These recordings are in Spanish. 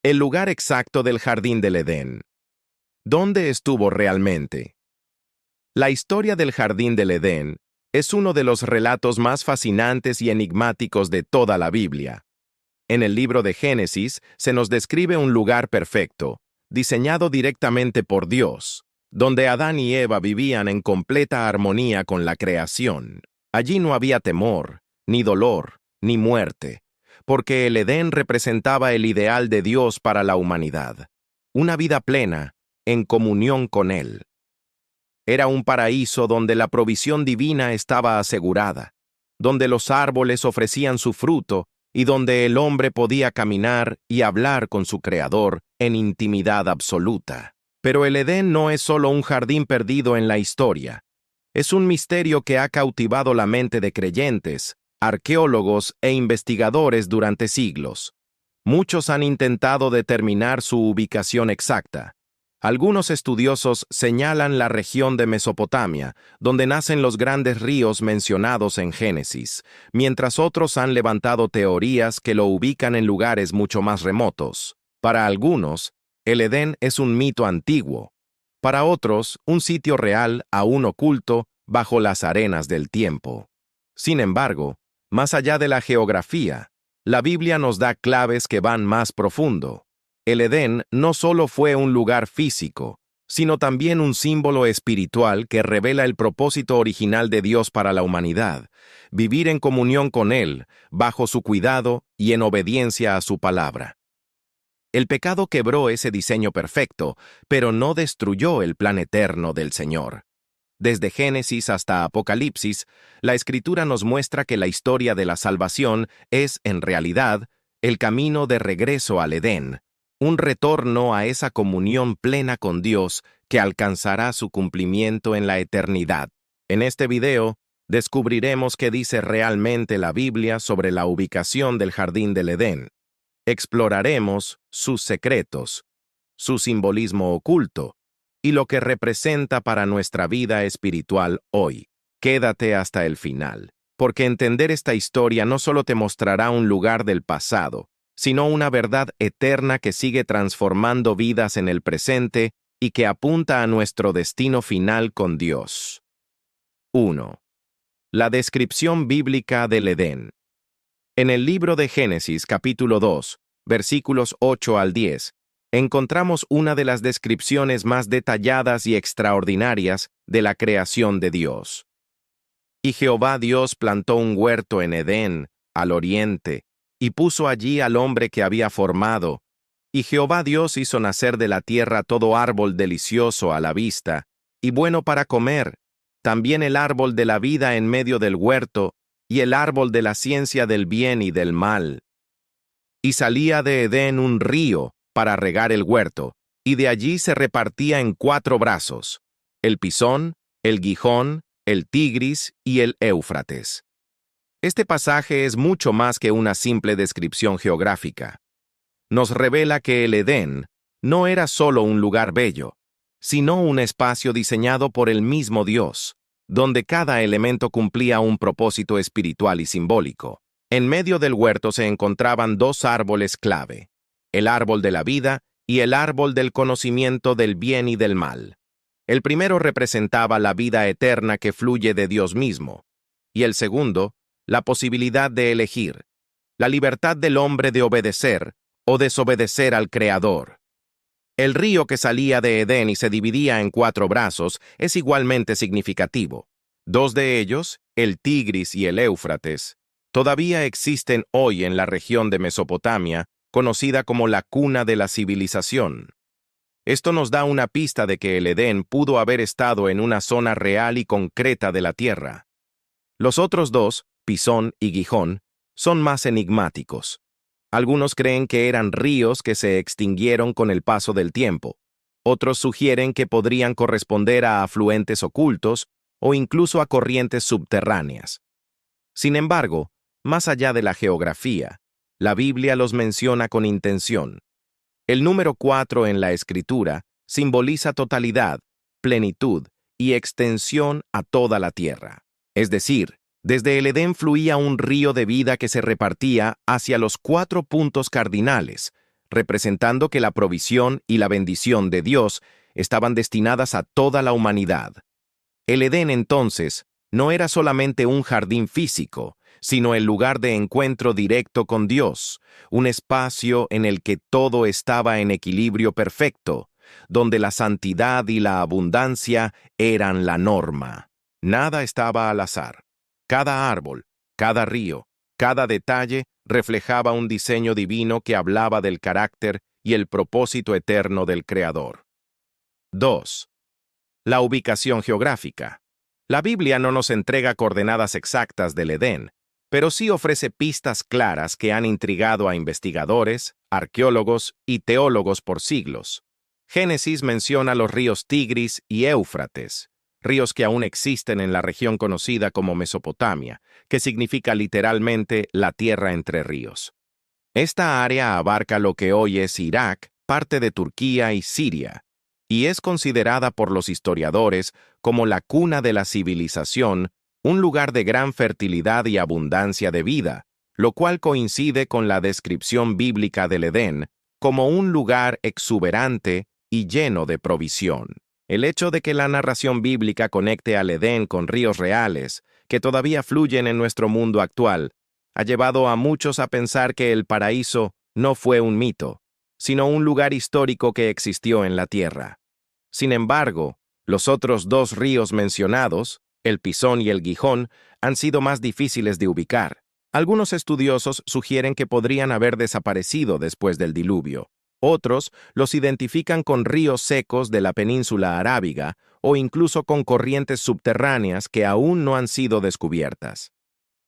El lugar exacto del jardín del Edén. ¿Dónde estuvo realmente? La historia del jardín del Edén es uno de los relatos más fascinantes y enigmáticos de toda la Biblia. En el libro de Génesis se nos describe un lugar perfecto, diseñado directamente por Dios, donde Adán y Eva vivían en completa armonía con la creación. Allí no había temor, ni dolor, ni muerte, porque el Edén representaba el ideal de Dios para la humanidad, una vida plena, en comunión con Él. Era un paraíso donde la provisión divina estaba asegurada, donde los árboles ofrecían su fruto y donde el hombre podía caminar y hablar con su Creador en intimidad absoluta. Pero el Edén no es solo un jardín perdido en la historia. Es un misterio que ha cautivado la mente de creyentes, arqueólogos e investigadores durante siglos. Muchos han intentado determinar su ubicación exacta. Algunos estudiosos señalan la región de Mesopotamia, donde nacen los grandes ríos mencionados en Génesis, mientras otros han levantado teorías que lo ubican en lugares mucho más remotos. Para algunos, el Edén es un mito antiguo. Para otros, un sitio real aún oculto bajo las arenas del tiempo. Sin embargo, más allá de la geografía, la Biblia nos da claves que van más profundo. El Edén no solo fue un lugar físico, sino también un símbolo espiritual que revela el propósito original de Dios para la humanidad, vivir en comunión con Él, bajo su cuidado y en obediencia a su palabra. El pecado quebró ese diseño perfecto, pero no destruyó el plan eterno del Señor. Desde Génesis hasta Apocalipsis, la Escritura nos muestra que la historia de la salvación es, en realidad, el camino de regreso al Edén, un retorno a esa comunión plena con Dios que alcanzará su cumplimiento en la eternidad. En este video, descubriremos qué dice realmente la Biblia sobre la ubicación del jardín del Edén. Exploraremos sus secretos, su simbolismo oculto y lo que representa para nuestra vida espiritual hoy. Quédate hasta el final, porque entender esta historia no solo te mostrará un lugar del pasado, sino una verdad eterna que sigue transformando vidas en el presente y que apunta a nuestro destino final con Dios. 1. La descripción bíblica del Edén. En el libro de Génesis, capítulo 2, versículos 8 al 10, encontramos una de las descripciones más detalladas y extraordinarias de la creación de Dios. Y Jehová Dios plantó un huerto en Edén, al oriente, y puso allí al hombre que había formado. Y Jehová Dios hizo nacer de la tierra todo árbol delicioso a la vista, y bueno para comer, también el árbol de la vida en medio del huerto, y el árbol de la ciencia del bien y del mal. Y salía de Edén un río para regar el huerto, y de allí se repartía en 4 brazos, el Pisón, el Gihón, el Tigris y el Éufrates. Este pasaje es mucho más que una simple descripción geográfica. Nos revela que el Edén no era solo un lugar bello, sino un espacio diseñado por el mismo Dios, donde cada elemento cumplía un propósito espiritual y simbólico. En medio del huerto se encontraban 2 árboles clave, el árbol de la vida y el árbol del conocimiento del bien y del mal. El primero representaba la vida eterna que fluye de Dios mismo, y el segundo, la posibilidad de elegir, la libertad del hombre de obedecer o desobedecer al Creador. El río que salía de Edén y se dividía en 4 brazos es igualmente significativo. 2 de ellos, el Tigris y el Éufrates, todavía existen hoy en la región de Mesopotamia, conocida como la cuna de la civilización. Esto nos da una pista de que el Edén pudo haber estado en una zona real y concreta de la tierra. Los otros 2, Pisón y Gihón, son más enigmáticos. Algunos creen que eran ríos que se extinguieron con el paso del tiempo. Otros sugieren que podrían corresponder a afluentes ocultos o incluso a corrientes subterráneas. Sin embargo, más allá de la geografía, la Biblia los menciona con intención. El número 4 en la Escritura simboliza totalidad, plenitud y extensión a toda la tierra. Es decir, desde el Edén fluía un río de vida que se repartía hacia los 4 puntos cardinales, representando que la provisión y la bendición de Dios estaban destinadas a toda la humanidad. El Edén, entonces, no era solamente un jardín físico, sino el lugar de encuentro directo con Dios, un espacio en el que todo estaba en equilibrio perfecto, donde la santidad y la abundancia eran la norma. Nada estaba al azar. Cada árbol, cada río, cada detalle reflejaba un diseño divino que hablaba del carácter y el propósito eterno del Creador. 2. La ubicación geográfica. La Biblia no nos entrega coordenadas exactas del Edén, pero sí ofrece pistas claras que han intrigado a investigadores, arqueólogos y teólogos por siglos. Génesis menciona los ríos Tigris y Éufrates, ríos que aún existen en la región conocida como Mesopotamia, que significa literalmente la tierra entre ríos. Esta área abarca lo que hoy es Irak, parte de Turquía y Siria, y es considerada por los historiadores como la cuna de la civilización, un lugar de gran fertilidad y abundancia de vida, lo cual coincide con la descripción bíblica del Edén como un lugar exuberante y lleno de provisión. El hecho de que la narración bíblica conecte al Edén con ríos reales, que todavía fluyen en nuestro mundo actual, ha llevado a muchos a pensar que el paraíso no fue un mito, sino un lugar histórico que existió en la tierra. Sin embargo, los otros dos ríos mencionados, el Pisón y el Gijón, han sido más difíciles de ubicar. Algunos estudiosos sugieren que podrían haber desaparecido después del diluvio. Otros los identifican con ríos secos de la península arábiga o incluso con corrientes subterráneas que aún no han sido descubiertas.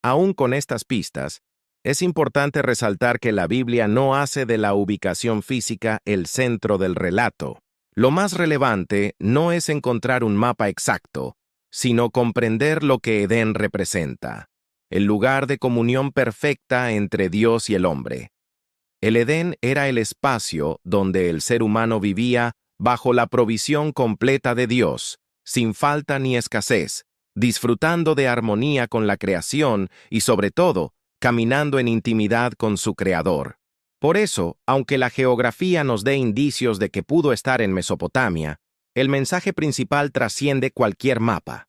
Aún con estas pistas, es importante resaltar que la Biblia no hace de la ubicación física el centro del relato. Lo más relevante no es encontrar un mapa exacto, sino comprender lo que Edén representa, el lugar de comunión perfecta entre Dios y el hombre. El Edén era el espacio donde el ser humano vivía bajo la provisión completa de Dios, sin falta ni escasez, disfrutando de armonía con la creación y, sobre todo, caminando en intimidad con su Creador. Por eso, aunque la geografía nos dé indicios de que pudo estar en Mesopotamia, el mensaje principal trasciende cualquier mapa.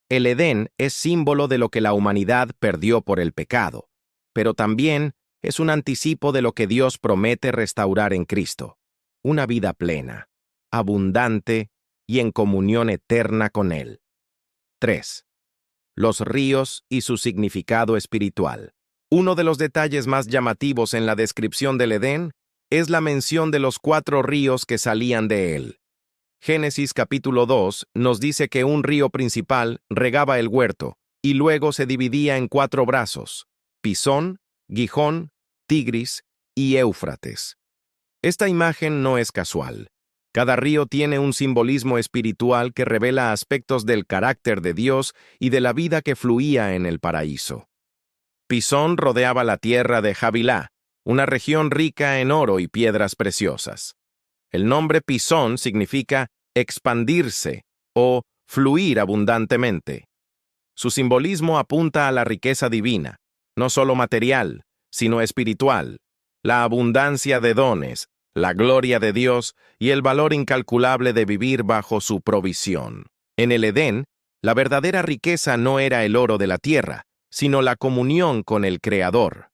El Edén es símbolo de lo que la humanidad perdió por el pecado, pero también es un anticipo de lo que Dios promete restaurar en Cristo, una vida plena, abundante y en comunión eterna con Él. 3. Los ríos y su significado espiritual. Uno de los detalles más llamativos en la descripción del Edén es la mención de los 4 ríos que salían de él. Génesis capítulo 2 nos dice que un río principal regaba el huerto y luego se dividía en 4 brazos: Pisón, Gijón, Tigris y Éufrates. Esta imagen no es casual. Cada río tiene un simbolismo espiritual que revela aspectos del carácter de Dios y de la vida que fluía en el paraíso. Pisón rodeaba la tierra de Havilá, una región rica en oro y piedras preciosas. El nombre Pisón significa expandirse o fluir abundantemente. Su simbolismo apunta a la riqueza divina, no solo material, sino espiritual, la abundancia de dones, la gloria de Dios y el valor incalculable de vivir bajo su provisión. En el Edén, la verdadera riqueza no era el oro de la tierra, sino la comunión con el Creador.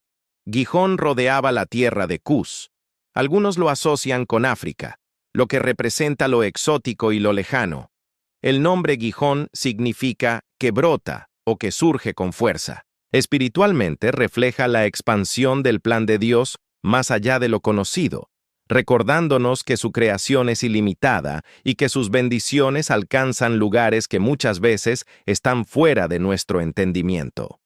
Gijón rodeaba la tierra de Cus. Algunos lo asocian con África, lo que representa lo exótico y lo lejano. El nombre Gijón significa que brota o que surge con fuerza. Espiritualmente refleja la expansión del plan de Dios más allá de lo conocido, recordándonos que su creación es ilimitada y que sus bendiciones alcanzan lugares que muchas veces están fuera de nuestro entendimiento.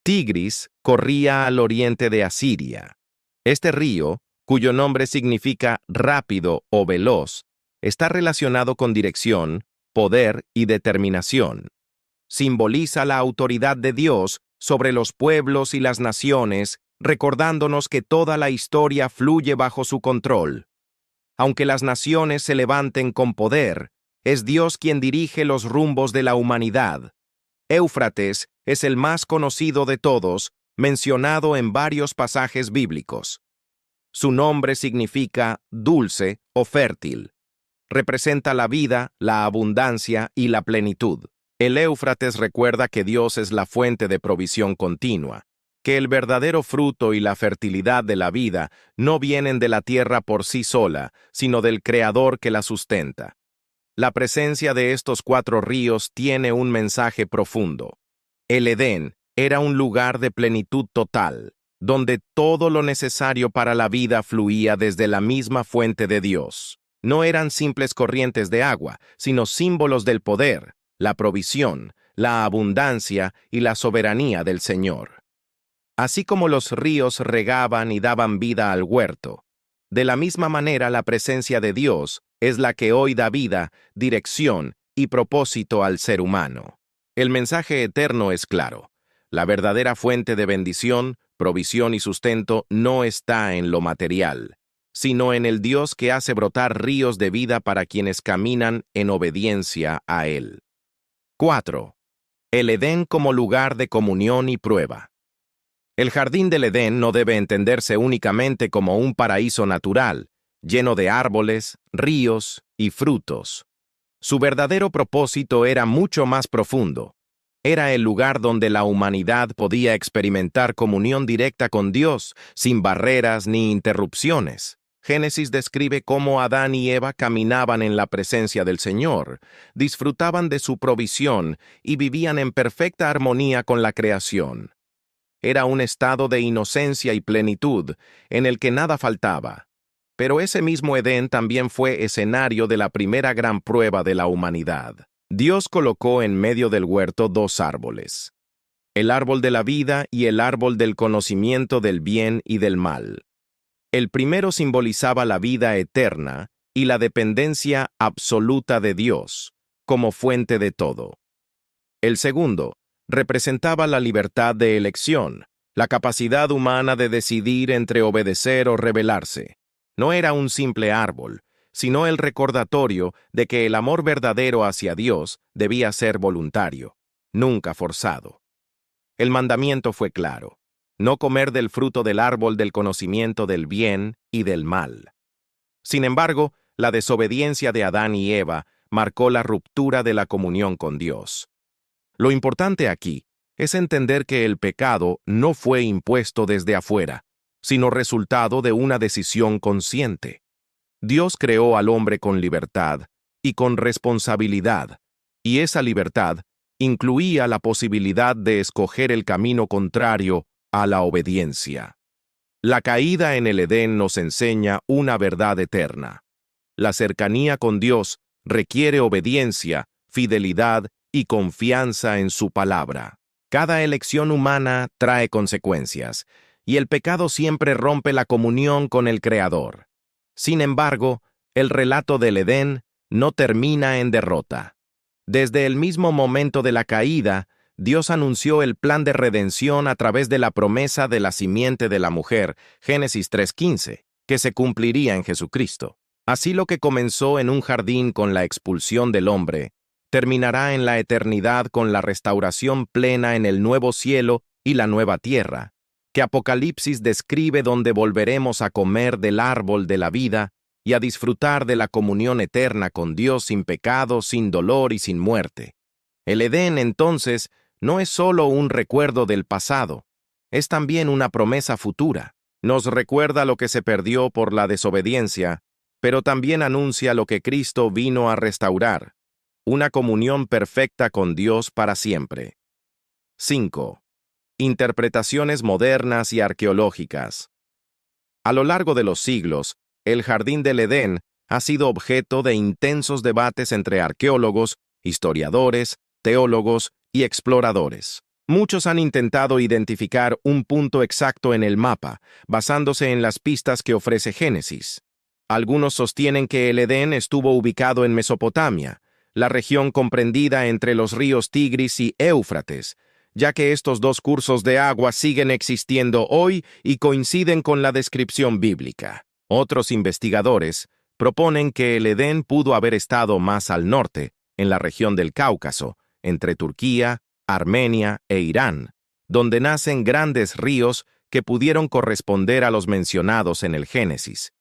Tigris corría al oriente de Asiria. Este río, cuyo nombre significa rápido o veloz, está relacionado con dirección, poder y determinación. Simboliza la autoridad de Dios sobre los pueblos y las naciones, recordándonos que toda la historia fluye bajo su control. Aunque las naciones se levanten con poder, es Dios quien dirige los rumbos de la humanidad. Éufrates es el más conocido de todos, mencionado en varios pasajes bíblicos. Su nombre significa dulce o fértil. Representa la vida, la abundancia y la plenitud. El Éufrates recuerda que Dios es la fuente de provisión continua, que el verdadero fruto y la fertilidad de la vida no vienen de la tierra por sí sola, sino del Creador que la sustenta. La presencia de estos 4 ríos tiene un mensaje profundo. El Edén era un lugar de plenitud total, donde todo lo necesario para la vida fluía desde la misma fuente de Dios. No eran simples corrientes de agua, sino símbolos del poder, la provisión, la abundancia y la soberanía del Señor. Así como los ríos regaban y daban vida al huerto, de la misma manera la presencia de Dios es la que hoy da vida, dirección y propósito al ser humano. El mensaje eterno es claro. La verdadera fuente de bendición, provisión y sustento no está en lo material, sino en el Dios que hace brotar ríos de vida para quienes caminan en obediencia a Él. 4. El Edén como lugar de comunión y prueba. El jardín del Edén no debe entenderse únicamente como un paraíso natural, lleno de árboles, ríos y frutos. Su verdadero propósito era mucho más profundo. Era el lugar donde la humanidad podía experimentar comunión directa con Dios, sin barreras ni interrupciones. Génesis describe cómo Adán y Eva caminaban en la presencia del Señor, disfrutaban de su provisión y vivían en perfecta armonía con la creación. Era un estado de inocencia y plenitud, en el que nada faltaba. Pero ese mismo Edén también fue escenario de la primera gran prueba de la humanidad. Dios colocó en medio del huerto 2 árboles, el árbol de la vida y el árbol del conocimiento del bien y del mal. El primero simbolizaba la vida eterna y la dependencia absoluta de Dios, como fuente de todo. El segundo representaba la libertad de elección, la capacidad humana de decidir entre obedecer o rebelarse. No era un simple árbol, sino el recordatorio de que el amor verdadero hacia Dios debía ser voluntario, nunca forzado. El mandamiento fue claro: no comer del fruto del árbol del conocimiento del bien y del mal. Sin embargo, la desobediencia de Adán y Eva marcó la ruptura de la comunión con Dios. Lo importante aquí es entender que el pecado no fue impuesto desde afuera, sino resultado de una decisión consciente. Dios creó al hombre con libertad y con responsabilidad, y esa libertad incluía la posibilidad de escoger el camino contrario a la obediencia. La caída en el Edén nos enseña una verdad eterna. La cercanía con Dios requiere obediencia, fidelidad y confianza en su palabra. Cada elección humana trae consecuencias, y el pecado siempre rompe la comunión con el Creador. Sin embargo, el relato del Edén no termina en derrota. Desde el mismo momento de la caída, Dios anunció el plan de redención a través de la promesa de la simiente de la mujer, Génesis 3:15, que se cumpliría en Jesucristo. Así lo que comenzó en un jardín con la expulsión del hombre, terminará en la eternidad con la restauración plena en el nuevo cielo y la nueva tierra, que Apocalipsis describe, donde volveremos a comer del árbol de la vida y a disfrutar de la comunión eterna con Dios sin pecado, sin dolor y sin muerte. El Edén, entonces, no es solo un recuerdo del pasado, es también una promesa futura. Nos recuerda lo que se perdió por la desobediencia, pero también anuncia lo que Cristo vino a restaurar: una comunión perfecta con Dios para siempre. 5. Interpretaciones modernas y arqueológicas. A lo largo de los siglos, el Jardín del Edén ha sido objeto de intensos debates entre arqueólogos, historiadores, teólogos y exploradores. Muchos han intentado identificar un punto exacto en el mapa, basándose en las pistas que ofrece Génesis. Algunos sostienen que el Edén estuvo ubicado en Mesopotamia, la región comprendida entre los ríos Tigris y Éufrates, ya que estos 2 cursos de agua siguen existiendo hoy y coinciden con la descripción bíblica. Otros investigadores proponen que el Edén pudo haber estado más al norte, en la región del Cáucaso, entre Turquía, Armenia e Irán, donde nacen grandes ríos que pudieron corresponder a los mencionados en el Génesis.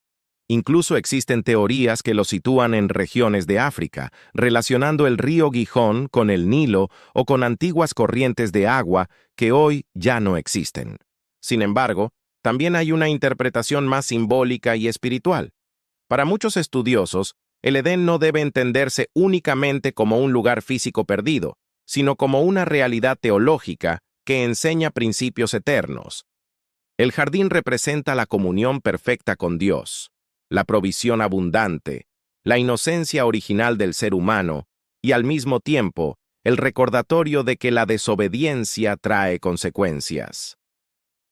Incluso existen teorías que lo sitúan en regiones de África, relacionando el río Gijón con el Nilo o con antiguas corrientes de agua que hoy ya no existen. Sin embargo, también hay una interpretación más simbólica y espiritual. Para muchos estudiosos, el Edén no debe entenderse únicamente como un lugar físico perdido, sino como una realidad teológica que enseña principios eternos. El jardín representa la comunión perfecta con Dios, la provisión abundante, la inocencia original del ser humano y al mismo tiempo el recordatorio de que la desobediencia trae consecuencias.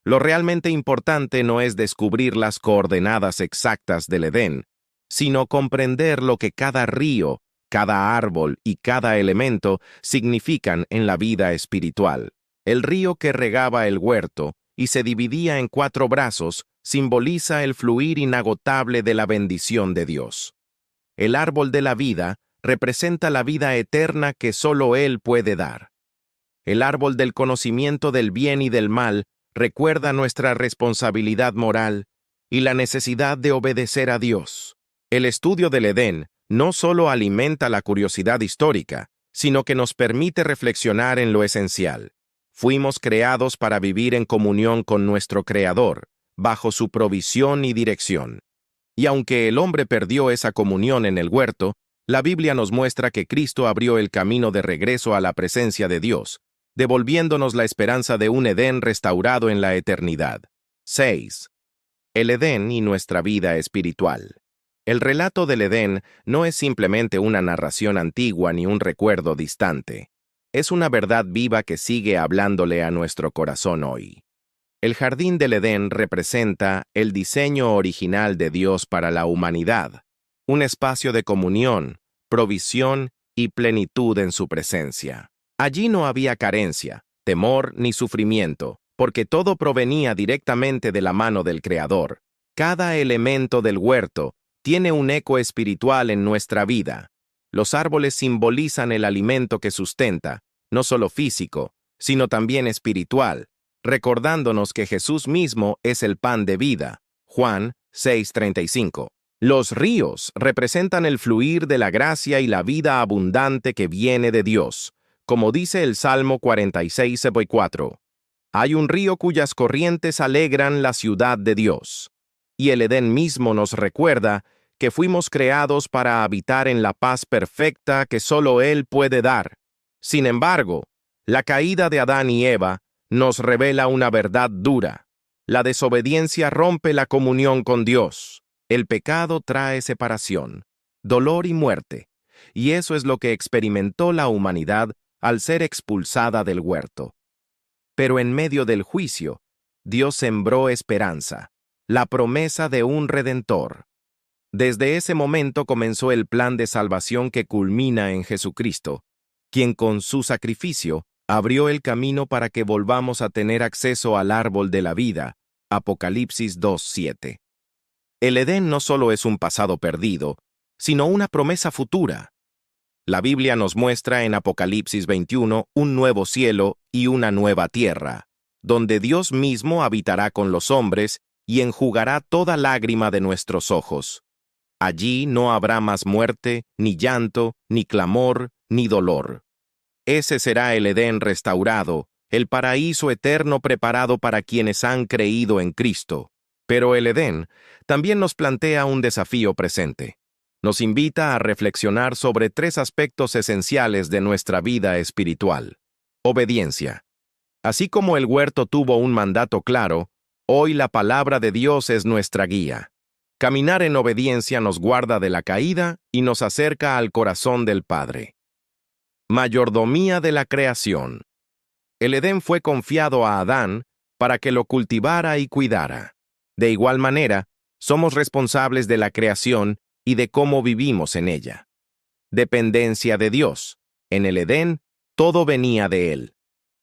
Lo realmente importante no es descubrir las coordenadas exactas del Edén, sino comprender lo que cada río, cada árbol y cada elemento significan en la vida espiritual. El río que regaba el huerto y se dividía en 4 brazos simboliza el fluir inagotable de la bendición de Dios. El árbol de la vida representa la vida eterna que solo Él puede dar. El árbol del conocimiento del bien y del mal recuerda nuestra responsabilidad moral y la necesidad de obedecer a Dios. El estudio del Edén no solo alimenta la curiosidad histórica, sino que nos permite reflexionar en lo esencial. Fuimos creados para vivir en comunión con nuestro Creador, bajo su provisión y dirección. Y aunque el hombre perdió esa comunión en el huerto, la Biblia nos muestra que Cristo abrió el camino de regreso a la presencia de Dios, devolviéndonos la esperanza de un Edén restaurado en la eternidad. 6. El Edén y nuestra vida espiritual. El relato del Edén no es simplemente una narración antigua ni un recuerdo distante. Es una verdad viva que sigue hablándole a nuestro corazón hoy. El jardín del Edén representa el diseño original de Dios para la humanidad, un espacio de comunión, provisión y plenitud en su presencia. Allí no había carencia, temor ni sufrimiento, porque todo provenía directamente de la mano del Creador. Cada elemento del huerto tiene un eco espiritual en nuestra vida. Los árboles simbolizan el alimento que sustenta, no solo físico, sino también espiritual, recordándonos que Jesús mismo es el pan de vida. Juan 6:35. Los ríos representan el fluir de la gracia y la vida abundante que viene de Dios, como dice el Salmo 46:4. Hay un río cuyas corrientes alegran la ciudad de Dios. Y el Edén mismo nos recuerda que fuimos creados para habitar en la paz perfecta que solo Él puede dar. Sin embargo, la caída de Adán y Eva nos revela una verdad dura. La desobediencia rompe la comunión con Dios. El pecado trae separación, dolor y muerte, y eso es lo que experimentó la humanidad al ser expulsada del huerto. Pero en medio del juicio, Dios sembró esperanza, la promesa de un Redentor. Desde ese momento comenzó el plan de salvación que culmina en Jesucristo, quien con su sacrificio abrió el camino para que volvamos a tener acceso al árbol de la vida. Apocalipsis 2:7. El Edén no solo es un pasado perdido, sino una promesa futura. La Biblia nos muestra en Apocalipsis 21 un nuevo cielo y una nueva tierra, donde Dios mismo habitará con los hombres y enjugará toda lágrima de nuestros ojos. Allí no habrá más muerte, ni llanto, ni clamor, ni dolor. Ese será el Edén restaurado, el paraíso eterno preparado para quienes han creído en Cristo. Pero el Edén también nos plantea un desafío presente. Nos invita a reflexionar sobre 3 aspectos esenciales de nuestra vida espiritual. Obediencia. Así como el huerto tuvo un mandato claro, hoy la palabra de Dios es nuestra guía. Caminar en obediencia nos guarda de la caída y nos acerca al corazón del Padre. Mayordomía de la creación. El Edén fue confiado a Adán para que lo cultivara y cuidara. De igual manera, somos responsables de la creación y de cómo vivimos en ella. Dependencia de Dios. En el Edén, todo venía de Él.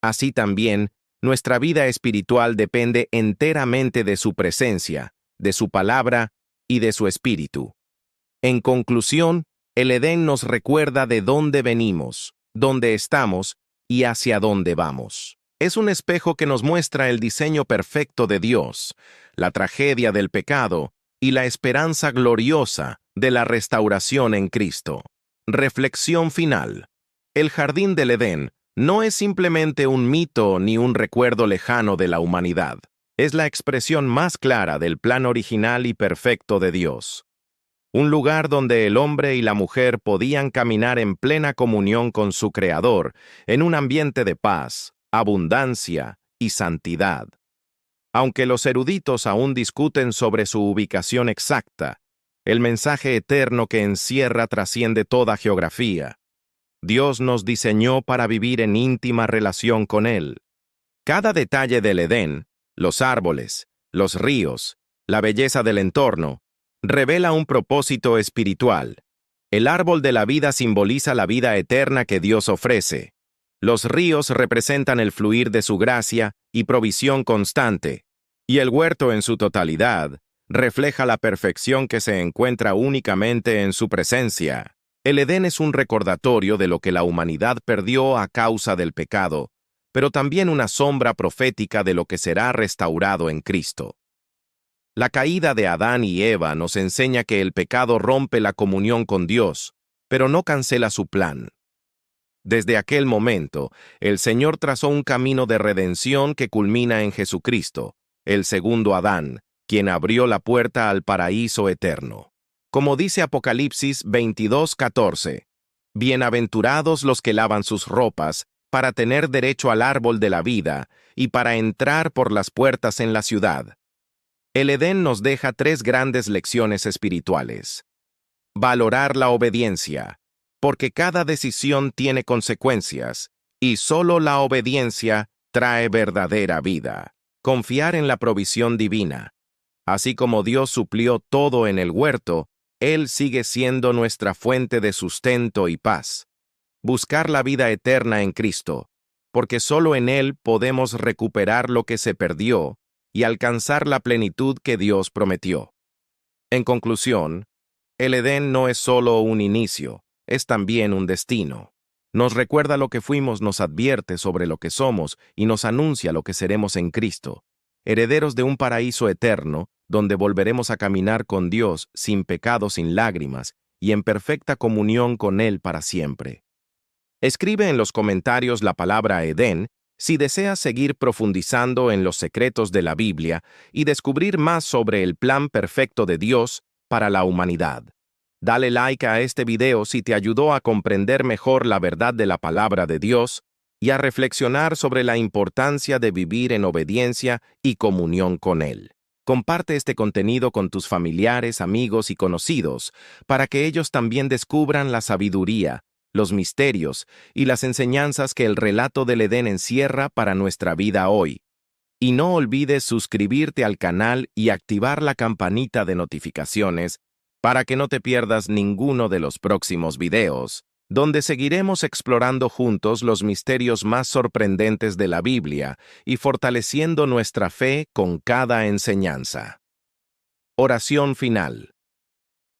Así también, nuestra vida espiritual depende enteramente de su presencia, de su palabra y de su espíritu. En conclusión, el Edén nos recuerda de dónde venimos, dónde estamos y hacia dónde vamos. Es un espejo que nos muestra el diseño perfecto de Dios, la tragedia del pecado y la esperanza gloriosa de la restauración en Cristo. Reflexión final. El jardín del Edén no es simplemente un mito ni un recuerdo lejano de la humanidad. Es la expresión más clara del plan original y perfecto de Dios. Un lugar donde el hombre y la mujer podían caminar en plena comunión con su Creador, en un ambiente de paz, abundancia y santidad. Aunque los eruditos aún discuten sobre su ubicación exacta, el mensaje eterno que encierra trasciende toda geografía. Dios nos diseñó para vivir en íntima relación con Él. Cada detalle del Edén, los árboles, los ríos, la belleza del entorno, revela un propósito espiritual. El árbol de la vida simboliza la vida eterna que Dios ofrece. Los ríos representan el fluir de su gracia y provisión constante, y el huerto en su totalidad refleja la perfección que se encuentra únicamente en su presencia. El Edén es un recordatorio de lo que la humanidad perdió a causa del pecado, pero también una sombra profética de lo que será restaurado en Cristo. La caída de Adán y Eva nos enseña que el pecado rompe la comunión con Dios, pero no cancela su plan. Desde aquel momento, el Señor trazó un camino de redención que culmina en Jesucristo, el segundo Adán, quien abrió la puerta al paraíso eterno. Como dice Apocalipsis 22:14, «Bienaventurados los que lavan sus ropas, para tener derecho al árbol de la vida y para entrar por las puertas en la ciudad». El Edén nos deja tres grandes lecciones espirituales. Valorar la obediencia, porque cada decisión tiene consecuencias, y solo la obediencia trae verdadera vida. Confiar en la provisión divina. Así como Dios suplió todo en el huerto, Él sigue siendo nuestra fuente de sustento y paz. Buscar la vida eterna en Cristo, porque solo en Él podemos recuperar lo que se perdió y alcanzar la plenitud que Dios prometió. En conclusión, el Edén no es solo un inicio, es también un destino. Nos recuerda lo que fuimos, nos advierte sobre lo que somos y nos anuncia lo que seremos en Cristo, herederos de un paraíso eterno, donde volveremos a caminar con Dios sin pecado, sin lágrimas, y en perfecta comunión con Él para siempre. Escribe en los comentarios la palabra Edén si deseas seguir profundizando en los secretos de la Biblia y descubrir más sobre el plan perfecto de Dios para la humanidad. Dale like a este video si te ayudó a comprender mejor la verdad de la palabra de Dios y a reflexionar sobre la importancia de vivir en obediencia y comunión con Él. Comparte este contenido con tus familiares, amigos y conocidos para que ellos también descubran la sabiduría, los misterios y las enseñanzas que el relato del Edén encierra para nuestra vida hoy. Y no olvides suscribirte al canal y activar la campanita de notificaciones para que no te pierdas ninguno de los próximos videos, donde seguiremos explorando juntos los misterios más sorprendentes de la Biblia y fortaleciendo nuestra fe con cada enseñanza. Oración final.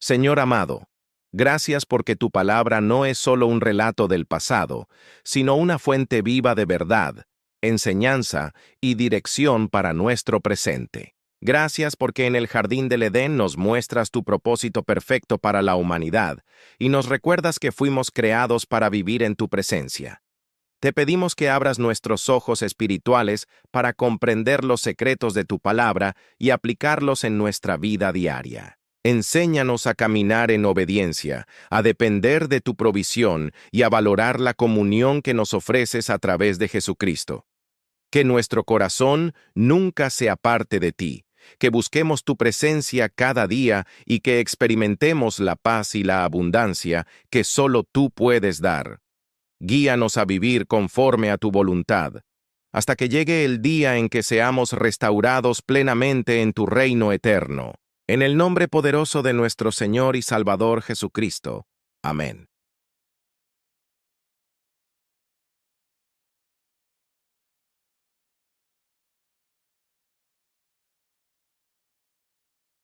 Señor amado, gracias porque tu palabra no es solo un relato del pasado, sino una fuente viva de verdad, enseñanza y dirección para nuestro presente. Gracias porque en el jardín del Edén nos muestras tu propósito perfecto para la humanidad y nos recuerdas que fuimos creados para vivir en tu presencia. Te pedimos que abras nuestros ojos espirituales para comprender los secretos de tu palabra y aplicarlos en nuestra vida diaria. Enséñanos a caminar en obediencia, a depender de tu provisión y a valorar la comunión que nos ofreces a través de Jesucristo. Que nuestro corazón nunca se aparte de ti, que busquemos tu presencia cada día y que experimentemos la paz y la abundancia que solo tú puedes dar. Guíanos a vivir conforme a tu voluntad, hasta que llegue el día en que seamos restaurados plenamente en tu reino eterno. En el nombre poderoso de nuestro Señor y Salvador Jesucristo. Amén.